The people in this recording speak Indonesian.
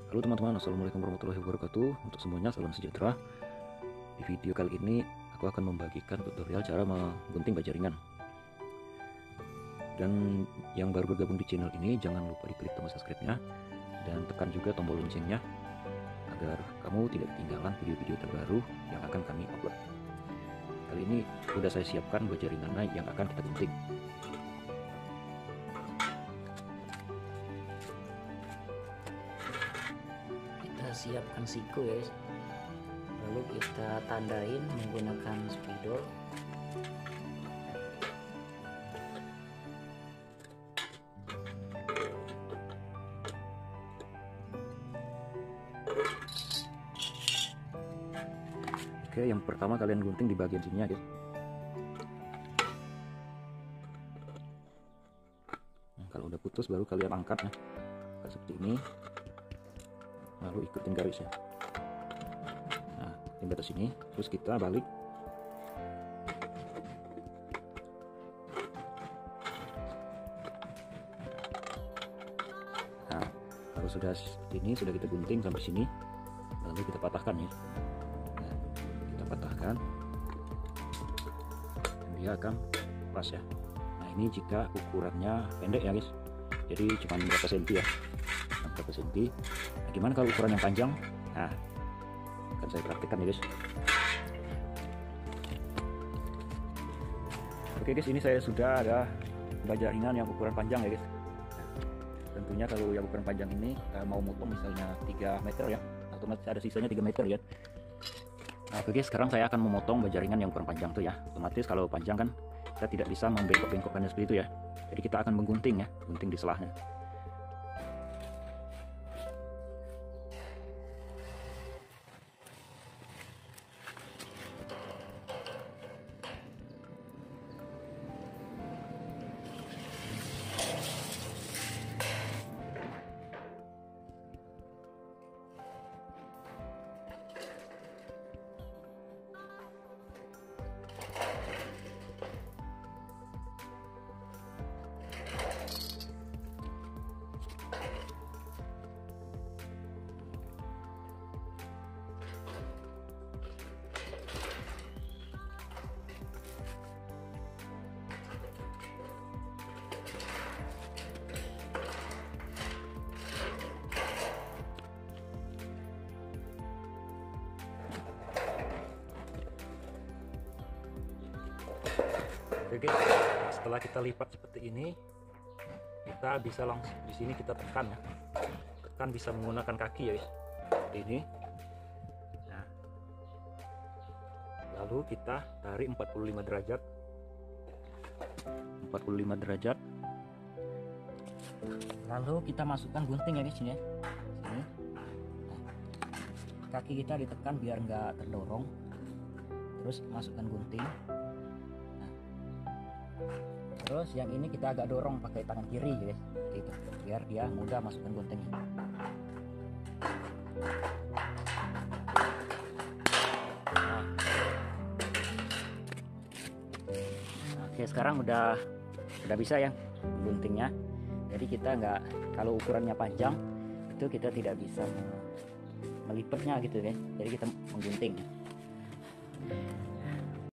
Halo teman-teman, assalamualaikum warahmatullahi wabarakatuh. Untuk semuanya salam sejahtera. Di video kali ini aku akan membagikan tutorial cara menggunting baja ringan. Dan yang baru bergabung di channel ini, jangan lupa diklik tombol subscribe-nya dan tekan juga tombol loncengnya agar kamu tidak ketinggalan video-video terbaru yang akan kami upload. Kali ini sudah saya siapkan baja ringannya yang akan kita gunting. Kita siapkan siku ya, lalu kita tandain menggunakan spidol. Oke, yang pertama kalian gunting di bagian sini ya guys. Nah, kalau udah putus baru kalian angkat ya, seperti ini, lalu ikutin garisnya. Nah, ikutin batas ini, terus kita balik. Nah, kalau sudah seperti ini, sudah kita gunting sampai sini, lalu kita patahkan ya. Patahkan, dia akan pas ya. Nah, ini jika ukurannya pendek ya guys, jadi cuma berapa senti ya, berapa senti. Nah, gimana kalau ukuran yang panjang? Nah, akan saya praktikkan ya guys. Oke guys, ini saya sudah ada baja ringan yang ukuran panjang ya guys. Tentunya kalau yang ukuran panjang ini mau motong misalnya 3 meter ya, otomatis ada sisanya 3 meter ya. Nah, oke guys, sekarang saya akan memotong baja ringan yang ukuran panjang tuh ya. Otomatis kalau panjang kan kita tidak bisa membengkok-bengkokkannya seperti itu ya. Jadi kita akan menggunting ya, gunting di selahnya. Oke guys, setelah kita lipat seperti ini, kita bisa langsung di sini kita tekan ya. Tekan bisa menggunakan kaki ya guys, seperti ini. Nah, lalu kita tarik 45 derajat. 45 derajat. Lalu kita masukkan gunting ya guys, sini ya. Sini. Nah, kaki kita ditekan biar nggak terdorong. Terus masukkan gunting. Terus yang ini kita agak dorong pakai tangan kiri guys, gitu, biar dia mudah masukkan guntingnya. Nah. Oke, sekarang udah bisa ya guntingnya. Jadi kita nggak, kalau ukurannya panjang itu kita tidak bisa melipatnya gitu guys. Jadi kita menggunting.